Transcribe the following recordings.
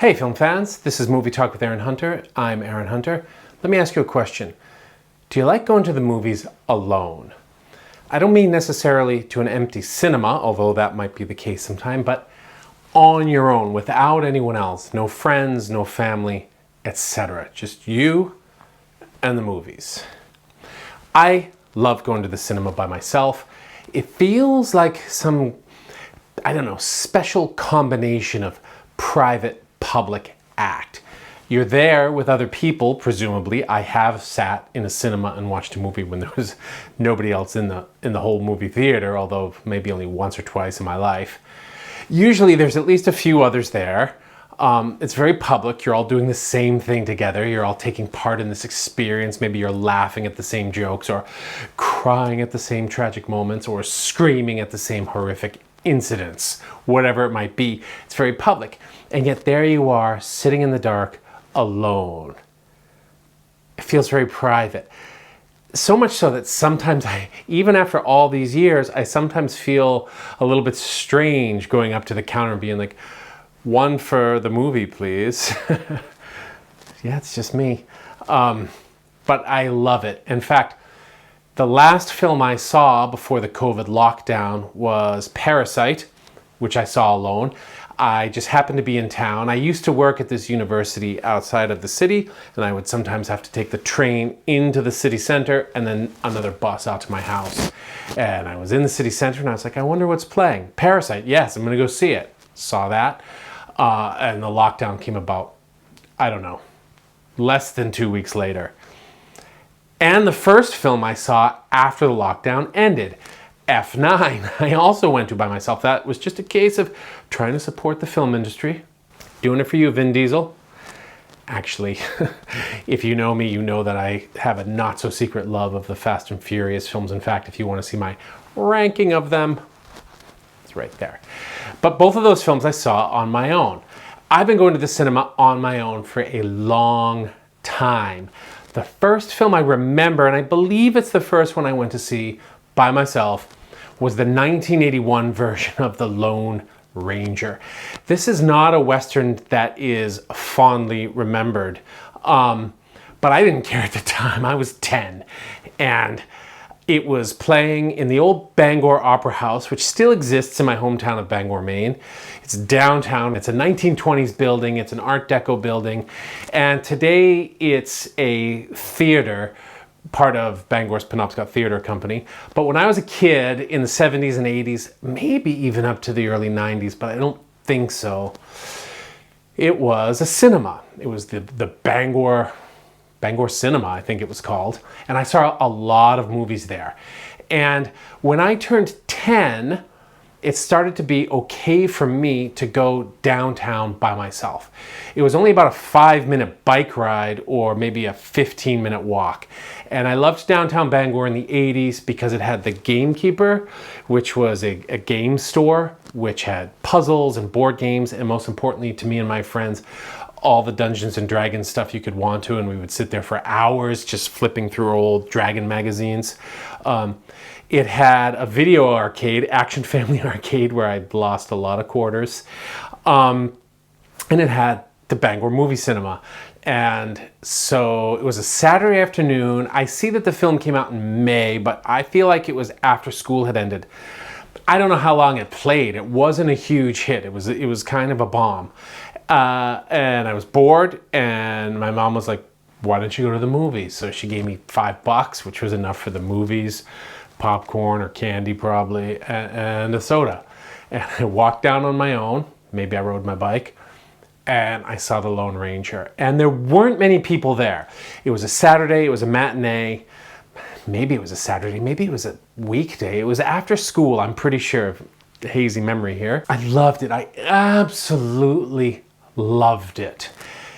Hey film fans, this is Movie Talk with Aaron Hunter. I'm Aaron Hunter. Let me ask you a question. Do you like going to the movies alone? I don't mean necessarily to an empty cinema, although that might be the case sometime, but on your own, without anyone else. No friends, no family, etc. Just you and the movies. I love going to the cinema by myself. It feels like some, special combination of private public act. You're there with other people, presumably. I have sat in a cinema and watched a movie when there was nobody else in the whole movie theater, although maybe only once or twice in my life. Usually there's at least a few others there. It's very public. You're all doing the same thing together. You're all taking part in this experience. Maybe you're laughing at the same jokes or crying at the same tragic moments or screaming at the same horrific incidents, whatever it might be. It's very public. And yet there you are, sitting in the dark, alone. It feels very private. So much so that sometimes even after all these years, I sometimes feel a little bit strange going up to the counter and being like, "One for the movie, please." Yeah, it's just me. But I love it. In fact, the last film I saw before the COVID lockdown was Parasite, which I saw alone. I just happened to be in town. I used to work at this university outside of the city, and I would sometimes have to take the train into the city center and then another bus out to my house. And I was in the city center and I was like, I wonder what's playing. Parasite, yes, I'm gonna go see it. Saw that. And the lockdown came about, less than 2 weeks later. And the first film I saw after the lockdown ended, F9, I also went to by myself. That was just a case of trying to support the film industry. Doing it for you, Vin Diesel. Actually, if you know me, you know that I have a not-so-secret love of the Fast and Furious films. In fact, if you want to see my ranking of them, it's right there. But both of those films I saw on my own. I've been going to the cinema on my own for a long time. The first film I remember, and I believe it's the first one I went to see by myself, was the 1981 version of The Lone Ranger. This is not a Western that is fondly remembered, but I didn't care at the time. I was 10, and it was playing in the old Bangor Opera House, which still exists in my hometown of Bangor, Maine. It's downtown. It's a 1920s building. It's an Art Deco building, and today it's a theater, part of Bangor's Penobscot Theatre Company. But when I was a kid in the 70s and 80s, maybe even up to the early 90s, but I don't think so, it was a cinema. It was the Bangor Cinema, I think it was called. And I saw a lot of movies there. And when I turned 10, it started to be okay for me to go downtown by myself. It was only about a 5-minute bike ride or maybe a 15-minute walk. And I loved downtown Bangor in the 80s because it had the Gamekeeper, which was a game store, which had puzzles and board games, and most importantly to me and my friends, all the Dungeons and Dragons stuff you could want to, and we would sit there for hours just flipping through old Dragon magazines. It had a video arcade, Action Family Arcade, where I'd lost a lot of quarters. And it had the Bangor Movie Cinema. And so it was a Saturday afternoon. I see that the film came out in May, but I feel like it was after school had ended. I don't know how long it played. It wasn't a huge hit. It was kind of a bomb. And I was bored, and my mom was like, why don't you go to the movies? So she gave me $5, which was enough for the movies, popcorn or candy probably, and a soda. And I walked down on my own. Maybe I rode my bike, and I saw The Lone Ranger. And there weren't many people there. It was a Saturday, it was a matinee. Maybe it was a Saturday, maybe it was a weekday. It was after school, I'm pretty sure, hazy memory here. I loved it. I absolutely loved it.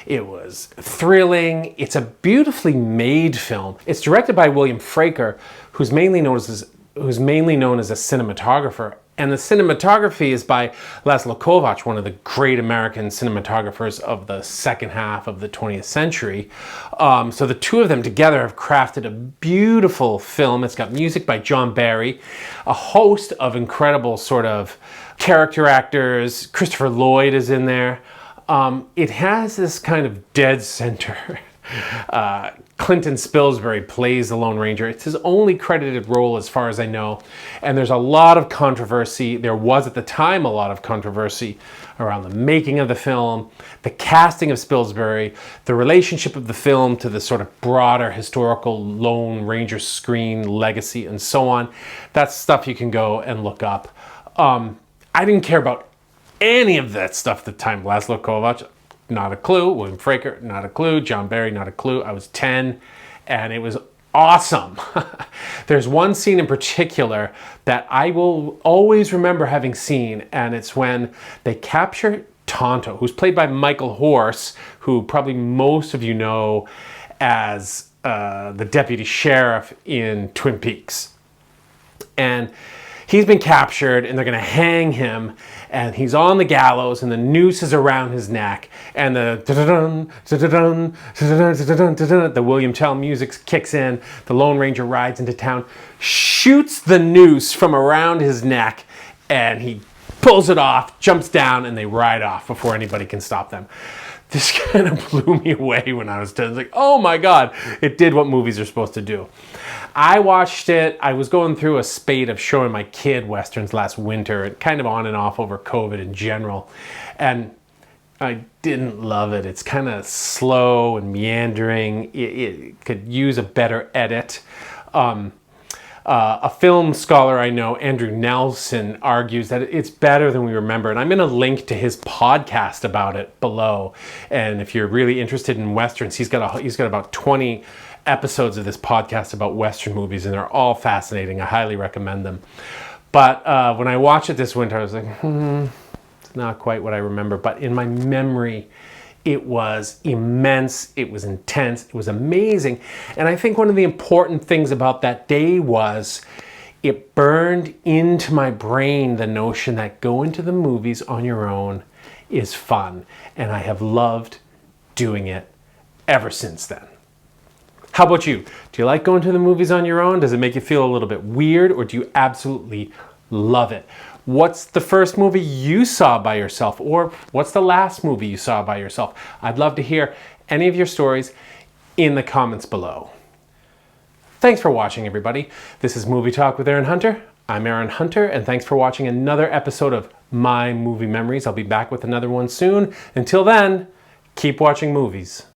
It was thrilling. It's a beautifully made film. It's directed by William Fraker, who's mainly known as a cinematographer. And the cinematography is by Laszlo Kovacs, one of the great American cinematographers of the second half of the 20th century. So the two of them together have crafted a beautiful film. It's got music by John Barry, a host of incredible sort of character actors. Christopher Lloyd is in there. It has this kind of dead center. Clinton Spilsbury plays the Lone Ranger. It's his only credited role as far as I know. And there's a lot of controversy. There was at the time a lot of controversy around the making of the film, the casting of Spilsbury, the relationship of the film to the sort of broader historical Lone Ranger screen legacy, and so on. That's stuff you can go and look up. I didn't care about any of that stuff at the time. Laszlo Kovacs, not a clue. William Fraker, not a clue. John Barry, not a clue. I was 10 and it was awesome. There's one scene in particular that I will always remember having seen, and it's when they capture Tonto, who's played by Michael Horse, who probably most of you know as the deputy sheriff in Twin Peaks. And he's been captured and they're going to hang him, and he's on the gallows and the noose is around his neck, and the William Tell music kicks in. The Lone Ranger rides into town, shoots the noose from around his neck, and he pulls it off, jumps down, and they ride off before anybody can stop them. This kind of blew me away when I was 10. I was like, oh my God, it did what movies are supposed to do. I watched it. I was going through a spate of showing my kid Westerns last winter, kind of on and off over COVID in general. And I didn't love it. It's kind of slow and meandering. It could use a better edit. A film scholar I know, Andrew Nelson, argues that it's better than we remember. And I'm going to link to his podcast about it below. And if you're really interested in Westerns, he's got about 20 episodes of this podcast about Western movies, and they're all fascinating. I highly recommend them. But when I watched it this winter, I was like, it's not quite what I remember. But in my memory, it was immense, it was intense, it was amazing. And I think one of the important things about that day was it burned into my brain the notion that going to the movies on your own is fun. And I have loved doing it ever since then. How about you? Do you like going to the movies on your own? Does it make you feel a little bit weird, or do you absolutely love it? What's the first movie you saw by yourself, or what's the last movie you saw by yourself? I'd love to hear any of your stories in the comments below. Thanks for watching, everybody. This is Movie Talk with Aaron Hunter. I'm Aaron Hunter, and thanks for watching another episode of My Movie Memories. I'll be back with another one soon. Until then, keep watching movies.